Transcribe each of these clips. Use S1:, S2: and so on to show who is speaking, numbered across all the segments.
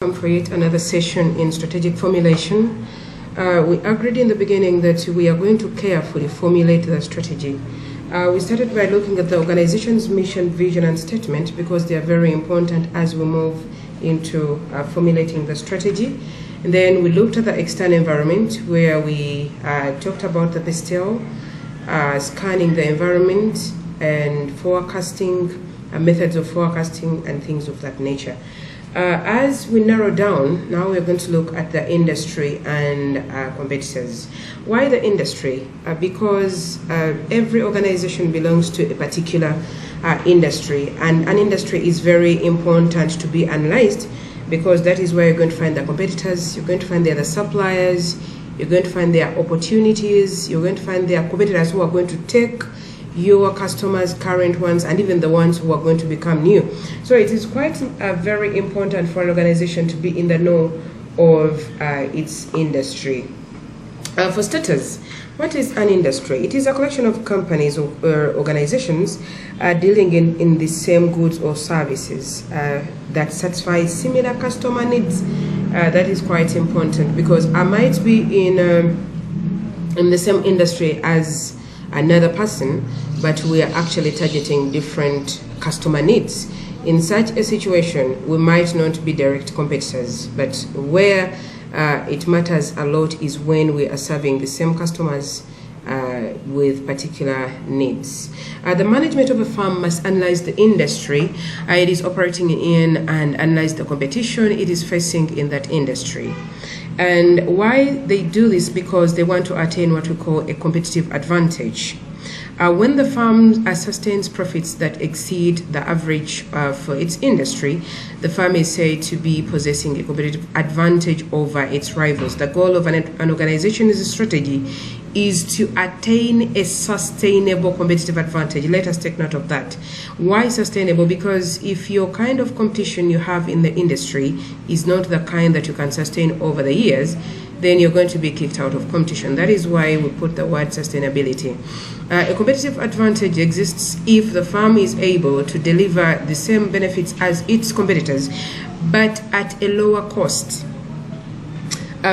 S1: Welcome for yet another session in strategic formulation. We agreed in the beginning that we are going to carefully formulate the strategy. We started by looking at the organization's mission, vision, and statement because they are very important as we move into formulating the strategy. And then we looked at the external environment where we talked about the PSTEL, scanning the environment, and forecasting, methods of forecasting, and things of that nature. As we narrow down, now we're going to look at the industry and competitors. Why the industry? Because every organization belongs to a particular industry, and an industry is very important to be analyzed because that is where you're going to find the competitors, you're going to find the other suppliers, you're going to find their opportunities, you're going to find their competitors who are going to take your customers, current ones, and even the ones who are going to become new. So it is quite very important for an organization to be in the know of its industry. For starters, what is an industry? It is a collection of companies or organizations dealing in the same goods or services that satisfy similar customer needs. That is quite important because I might be in the same industry as another person, but we are actually targeting different customer needs. In such a situation, we might not be direct competitors, but where it matters a lot is when we are serving the same customers with particular needs. The management of a firm must analyze the industry it is operating in and analyze the competition it is facing in that industry. And why they do this? Because they want to attain what we call a competitive advantage. When the firm sustains profits that exceed the average for its industry, the firm is said to be possessing a competitive advantage over its rivals. The goal of an organization's strategy is to attain a sustainable competitive advantage. Let us take note of that. Why sustainable? Because if your kind of competition you have in the industry is not the kind that you can sustain over the years, then you're going to be kicked out of competition. That is why we put the word sustainability. A competitive advantage exists if the firm is able to deliver the same benefits as its competitors, but at a lower cost.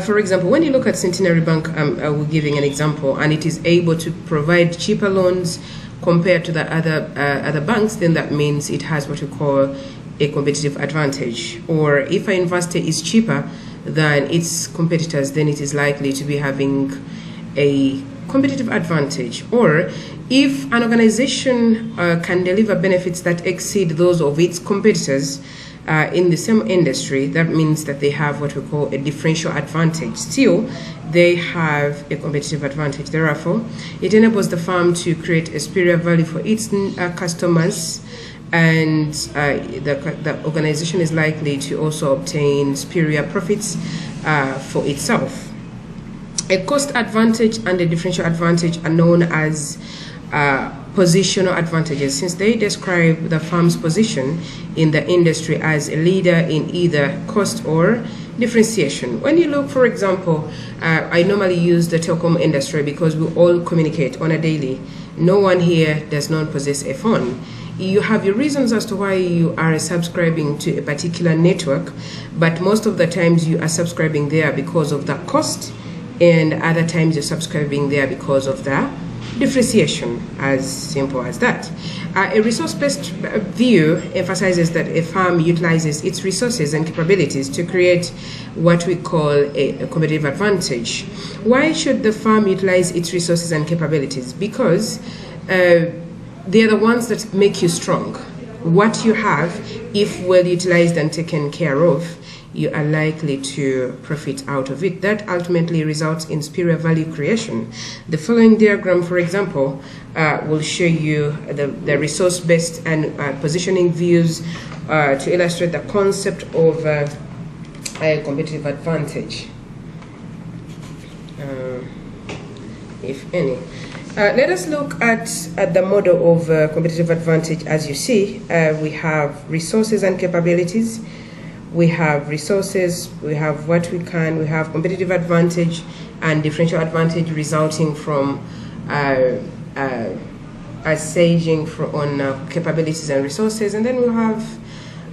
S1: For example, when you look at Centenary Bank, we're giving an example, and it is able to provide cheaper loans compared to the other banks, then that means it has what we call a competitive advantage. Or if an investor is cheaper than its competitors, then it is likely to be having a competitive advantage. Or if an organization can deliver benefits that exceed those of its competitors in the same industry, that means that they have what we call a differential advantage. Still, they have a competitive advantage. Therefore, it enables the firm to create a superior value for its customers, and the organization is likely to also obtain superior profits for itself. A cost advantage and a differential advantage are known as positional advantages, since they describe the firm's position in the industry as a leader in either cost or differentiation. When you look, for example, I normally use the telecom industry because we all communicate on a daily. No one here does not possess a phone. You have your reasons as to why you are subscribing to a particular network, but most of the times you are subscribing there because of the cost, and other times you're subscribing there because of the differentiation, as simple as that. A resource-based view emphasizes that a firm utilizes its resources and capabilities to create what we call a competitive advantage. Why should the firm utilize its resources and capabilities? Because they are the ones that make you strong. What you have, if well utilized and taken care of, you are likely to profit out of it. That ultimately results in superior value creation. The following diagram, for example, will show you the resource-based and positioning views to illustrate the concept of a competitive advantage, if any. Let us look at the model of competitive advantage. As you see, we have resources and capabilities. We have resources, we have what we can, we have competitive advantage and differential advantage resulting from assaging on capabilities and resources. And then we'll have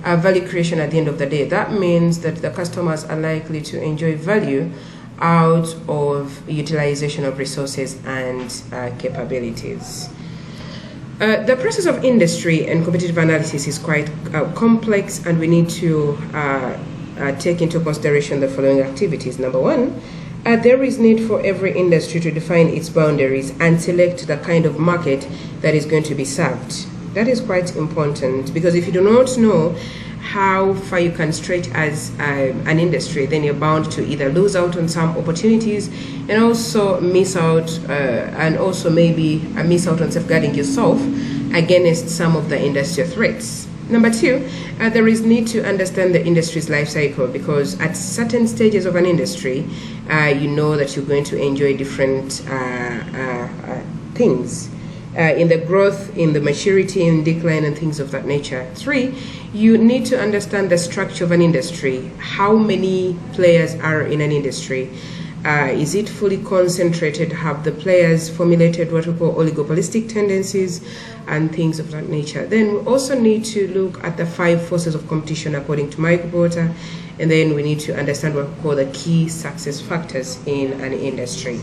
S1: value creation at the end of the day. That means that the customers are likely to enjoy value out of utilization of resources and capabilities. The process of industry and competitive analysis is quite complex, and we need to take into consideration the following activities. Number one, there is need for every industry to define its boundaries and select the kind of market that is going to be served. That is quite important, because if you do not know how far you can stretch as an industry, then you're bound to either lose out on some opportunities and also miss out, miss out on safeguarding yourself against some of the industrial threats. Number two, there is need to understand the industry's life cycle, because at certain stages of an industry, you know that you're going to enjoy different things. In the growth, in the maturity, in decline, and things of that nature. Three, you need to understand the structure of an industry. How many players are in an industry? Is it fully concentrated? Have the players formulated what we call oligopolistic tendencies and things of that nature? Then we also need to look at the 5 forces of competition according to Michael Porter, and then we need to understand what we call the key success factors in an industry.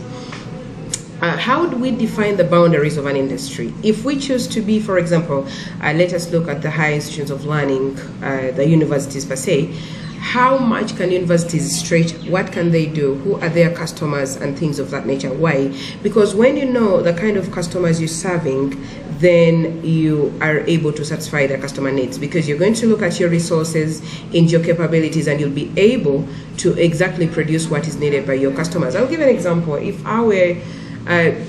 S1: How do we define the boundaries of an industry? If we choose to be, for example, let us look at the higher institutions of learning, the universities per se. How much can universities stretch? What can they do? Who are their customers and things of that nature? Why? Because when you know the kind of customers you're serving, then you are able to satisfy the customer needs, because you're going to look at your resources and your capabilities, and you'll be able to exactly produce what is needed by your customers. I'll give an example. If I were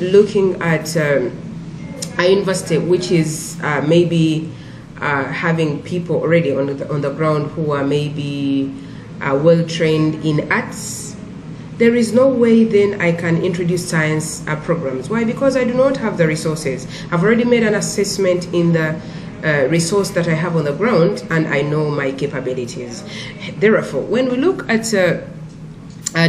S1: looking at a university which is maybe having people already on the ground who are maybe well trained in arts, there is no way then I can introduce science programs. Why? Because I do not have the resources. I've already made an assessment in the resource that I have on the ground, and I know my capabilities. Therefore, when we look at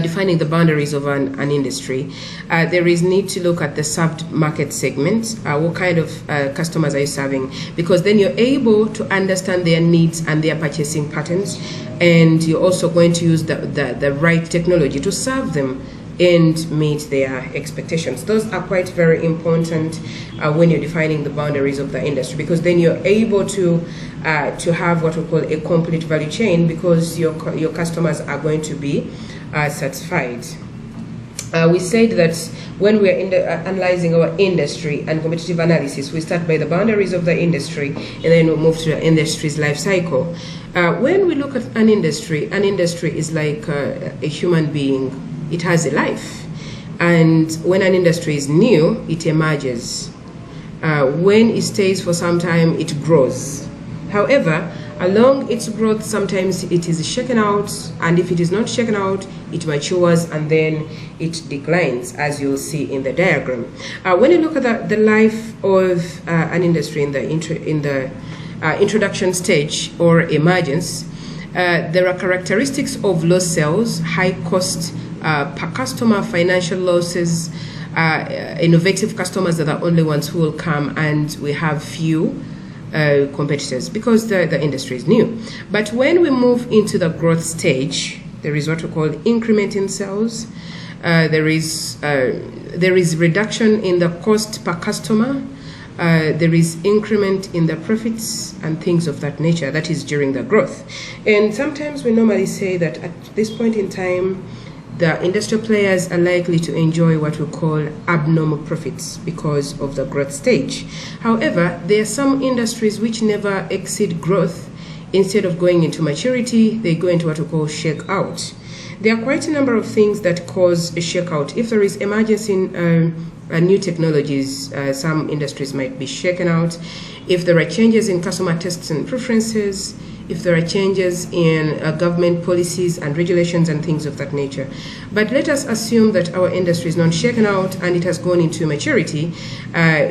S1: defining the boundaries of an industry, there is need to look at the served market segment. What kind of customers are you serving? Because then you're able to understand their needs and their purchasing patterns, and you're also going to use the right technology to serve them and meet their expectations. Those are quite very important when you're defining the boundaries of the industry, because then you're able to have what we call a complete value chain, because your customers are going to be satisfied. We said that when we are analyzing our industry and competitive analysis, we start by the boundaries of the industry, and then we move to the industry's life cycle. When we look at an industry is like a human being. It has a life, and when an industry is new, it emerges. When it stays for some time, it grows. However, along its growth, sometimes it is shaken out, and if it is not shaken out, it matures and then it declines, as you'll see in the diagram. When you look at the life of an industry in the introduction stage or emergence, there are characteristics of low sales, high cost per customer, financial losses, innovative customers that are the only ones who will come, and we have few competitors because the industry is new. But when we move into the growth stage, there is what we call increment in sales. There is reduction in the cost per customer. There is increment in the profits and things of that nature. That is during the growth. And sometimes we normally say that at this point in time, the industrial players are likely to enjoy what we call abnormal profits because of the growth stage. However, there are some industries which never exceed growth. Instead of going into maturity, they go into what we call shakeout. There are quite a number of things that cause a shakeout. If there is emergence in new technologies, some industries might be shaken out. If there are changes in customer tastes and preferences, if there are changes in government policies and regulations and things of that nature. But let us assume that our industry is not shaken out and it has gone into maturity.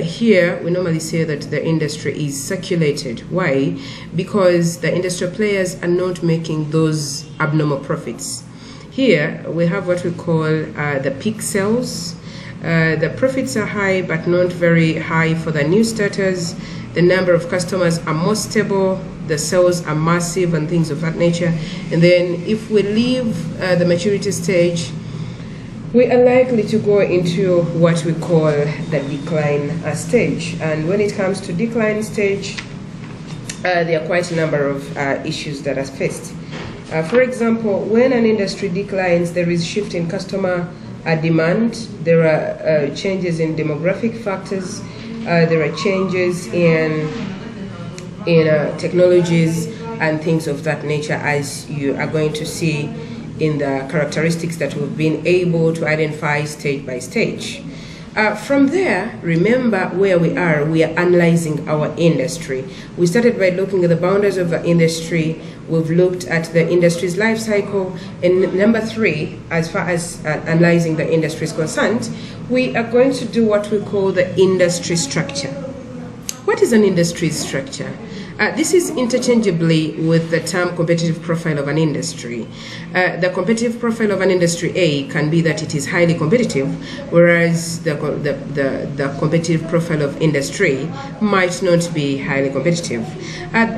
S1: Here, we normally say that the industry is circulated. Why? Because the industrial players are not making those abnormal profits. Here, we have what we call the peak sales. The profits are high, but not very high for the new starters. The number of customers are more stable, the cells are massive and things of that nature. And then if we leave the maturity stage, we are likely to go into what we call the decline stage. And when it comes to decline stage, there are quite a number of issues that are faced. For example, when an industry declines, there is shift in customer demand, there are changes in demographic factors, there are changes in technologies and things of that nature, as you are going to see in the characteristics that we've been able to identify stage by stage. From there, remember where we are analyzing our industry. We started by looking at the boundaries of the industry. We've looked at the industry's life cycle. And number 3, as far as analyzing the industry is concerned, we are going to do what we call the industry structure. What is an industry structure? This is interchangeably with the term competitive profile of an industry. The competitive profile of an industry A can be that it is highly competitive, whereas the competitive profile of industry might not be highly competitive.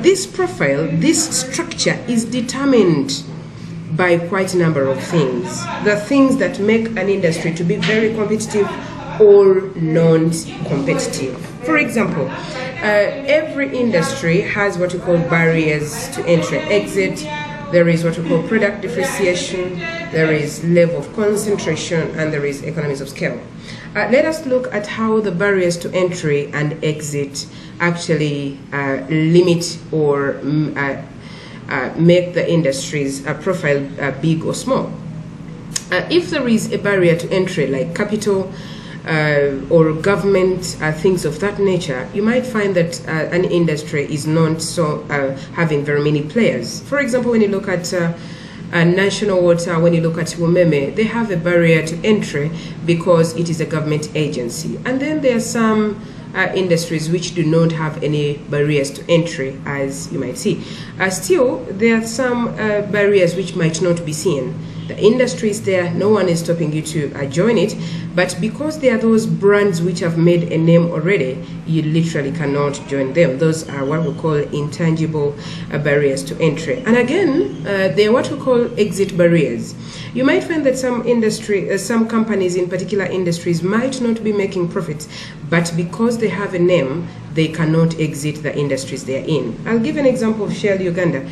S1: This profile, this structure is determined by quite a number of things. The things that make an industry to be very competitive or non-competitive. For example, every industry has what we call barriers to entry and exit. There is what we call product depreciation, there is level of concentration, and there is economies of scale. Let us look at how the barriers to entry and exit actually limit or make the industry's profile big or small. If there is a barrier to entry like capital, or government, things of that nature, you might find that an industry is not so having very many players. For example, when you look at National Water, when you look at Umeme, they have a barrier to entry because it is a government agency. And then there are some industries which do not have any barriers to entry, as you might see. Still, there are some barriers which might not be seen. The industry is there, no one is stopping you to join it, but because there are those brands which have made a name already, you literally cannot join them. Those are what we call intangible barriers to entry. And again, they are what we call exit barriers. You might find that some companies in particular industries might not be making profits, but because they have a name, they cannot exit the industries they're in. I'll give an example of Shell Uganda.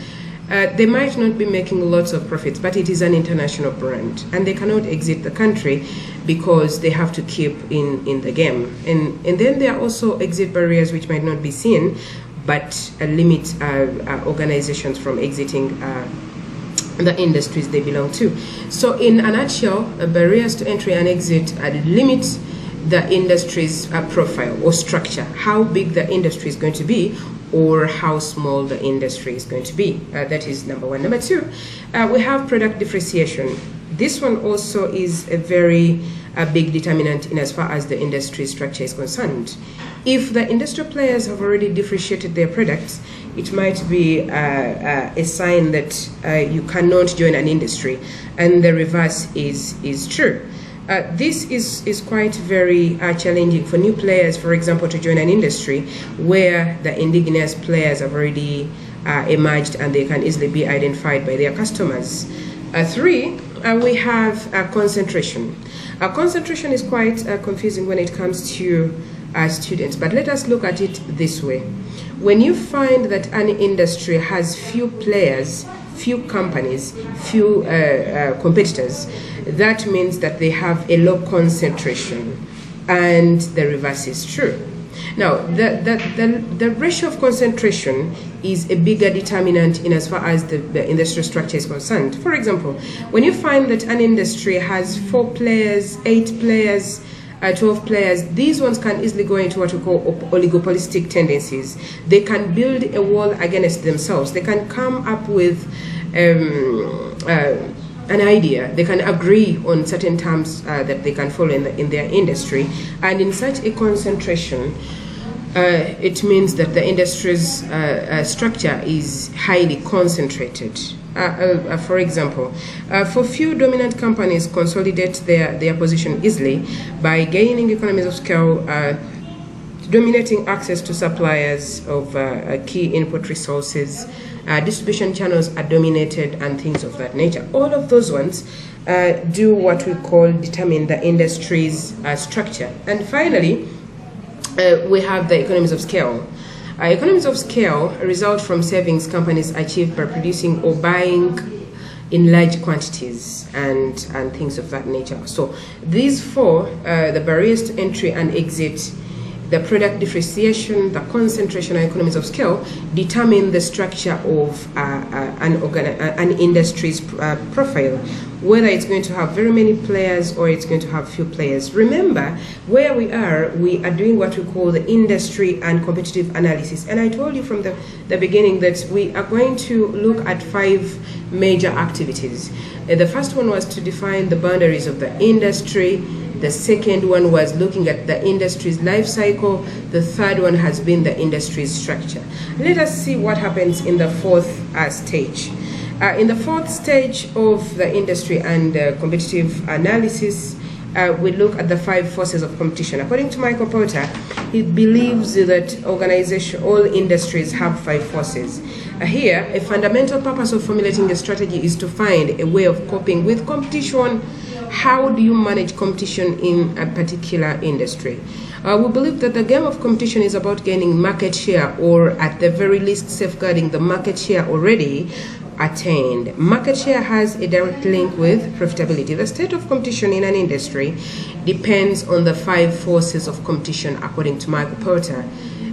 S1: They might not be making lots of profits, but it is an international brand, and they cannot exit the country because they have to keep in the game. And then there are also exit barriers which might not be seen, but limit organizations from exiting the industries they belong to. So in a nutshell, barriers to entry and exit limit the industry's profile or structure, how big the industry is going to be, or how small the industry is going to be. That is number 1. Number 2, we have product depreciation. This one also is a very big determinant in as far as the industry structure is concerned. If the industrial players have already depreciated their products, it might be a sign that you cannot join an industry, and the reverse is true. This is quite very challenging for new players, for example, to join an industry where the indigenous players have already emerged and they can easily be identified by their customers. 3, we have concentration. Concentration is quite confusing when it comes to students, but let us look at it this way. When you find that an industry has few players, few companies, few competitors, that means that they have a low concentration, and the reverse is true. Now, the ratio of concentration is a bigger determinant in as far as the industrial structure is concerned. For example, when you find that an industry has 4 players, 8 players, 12 players, these ones can easily go into what we call oligopolistic tendencies. They can build a wall against themselves. They can come up with an idea. They can agree on certain terms that they can follow in their industry, and in such a concentration, it means that the industry's structure is highly concentrated. For example, for few dominant companies consolidate their position easily by gaining economies of scale dominating access to suppliers of key input resources, distribution channels are dominated, and things of that nature. All of those ones do what we call determine the industry's structure. And finally, we have the economies of scale. Economies of scale result from savings companies achieve by producing or buying in large quantities and things of that nature. So these four, the barriers to entry and exit, the product depreciation, the concentration, and economies of scale, determine the structure of an industry's profile, whether it's going to have very many players or it's going to have few players. Remember, where we are doing what we call the industry and competitive analysis. And I told you from the beginning that we are going to look at 5 major activities. The first one was to define the boundaries of the industry. The second one was looking at the industry's life cycle. The third one has been the industry's structure. Let us see what happens in the 4th stage. In the 4th stage of the industry and competitive analysis, we look at the 5 forces of competition. According to Michael Porter, he believes that all industries have 5 forces. Here, a fundamental purpose of formulating a strategy is to find a way of coping with competition. How do you manage competition in a particular industry? We believe that the game of competition is about gaining market share, or at the very least safeguarding the market share already attained. Market share has a direct link with profitability. The state of competition in an industry depends on the 5 forces of competition, according to Michael Porter.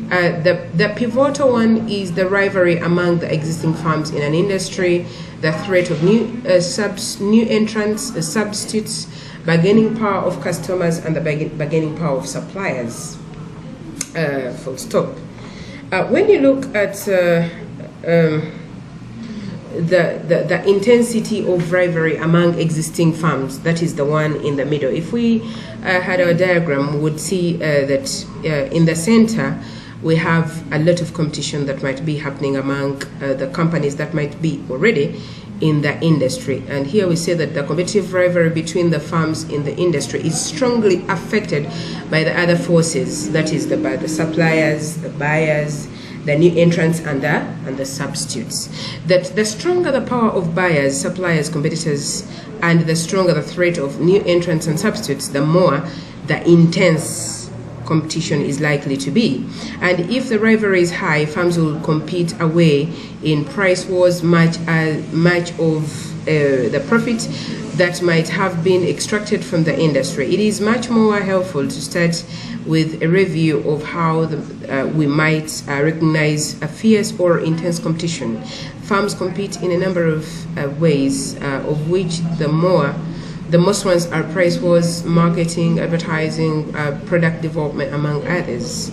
S1: The pivotal one is the rivalry among the existing firms in an industry, the threat of new entrants, the substitutes, bargaining power of customers, and the bargaining power of suppliers. Full stop. When you look at the intensity of rivalry among existing firms, that is the one in the middle. If we had our diagram, we would see that in the center we have a lot of competition that might be happening among the companies that might be already in the industry. And here we say that the competitive rivalry between the firms in the industry is strongly affected by the other forces, that is the suppliers, the buyers, the new entrants, and the substitutes. That the stronger the power of buyers, suppliers, competitors, and the stronger the threat of new entrants and substitutes, the more the intense competition is likely to be. And if the rivalry is high, firms will compete away in price wars, much of the profit that might have been extracted from the industry. It is much more helpful to start with a review of how we might recognize a fierce or intense competition. Firms compete in a number of ways, of which the most ones are price wars, marketing, advertising, product development, among others.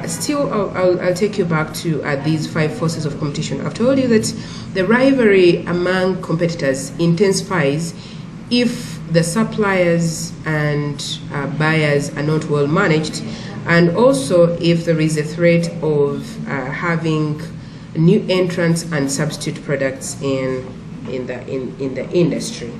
S1: Still, I'll take you back to these 5 forces of competition. I've told you that the rivalry among competitors intensifies if the suppliers and buyers are not well managed, and also if there is a threat of having new entrants and substitute products in the industry.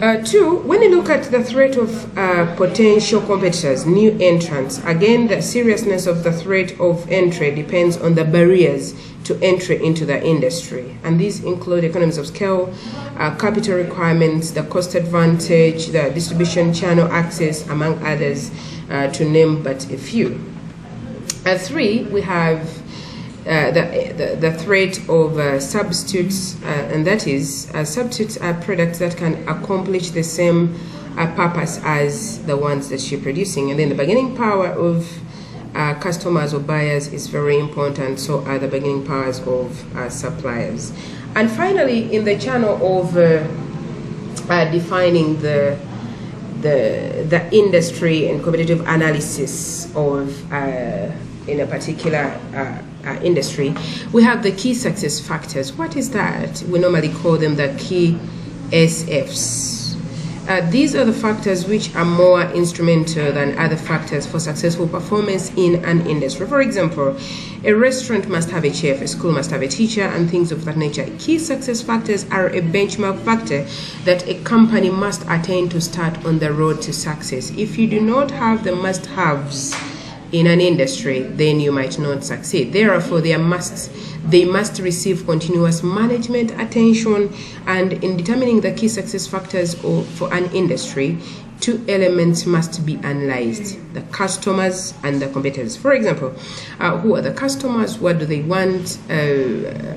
S1: 2, when you look at the threat of potential competitors, new entrants, again, the seriousness of the threat of entry depends on the barriers to entry into the industry. And these include economies of scale, capital requirements, the cost advantage, the distribution channel access, among others, to name but a few. 3, we have the threat of substitutes, and that is substitutes are products that can accomplish the same purpose as the ones that you're producing. And then the bargaining power of customers or buyers is very important, so are the bargaining powers of suppliers. And finally, in the channel of defining the industry and competitive analysis of in a particular industry, we have the key success factors. What is that? We normally call them the key SFs. These are the factors which are more instrumental than other factors for successful performance in an industry. For example, a restaurant must have a chef, a school must have a teacher, and things of that nature. Key success factors are a benchmark factor that a company must attain to start on the road to success. If you do not have the must-haves in an industry, then you might not succeed. Therefore, they must receive continuous management attention, and in determining the key success factors for an industry, two elements must be analyzed: the customers and the competitors. For example, who are the customers? What do they want?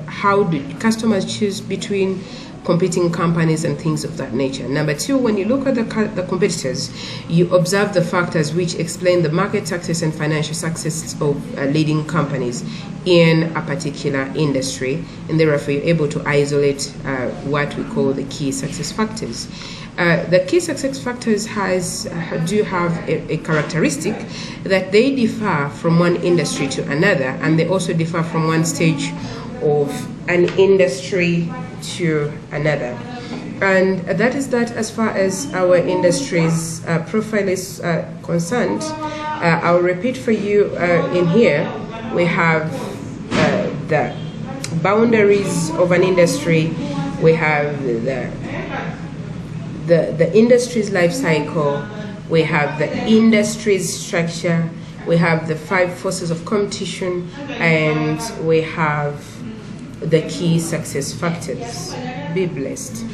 S1: How do customers choose between competing companies and things of that nature? Number two, when you look at the competitors, you observe the factors which explain the market success and financial success of leading companies in a particular industry, and therefore you're able to isolate what we call the key success factors. The key success factors do have a characteristic that they differ from one industry to another, and they also differ from one stage of an industry to another. And that is that as far as our industry's profile is concerned. I'll repeat for you in here. We have the boundaries of an industry. We have the industry's life cycle. We have the industry's structure. We have the 5 forces of competition, and we have the key success factors. Be blessed.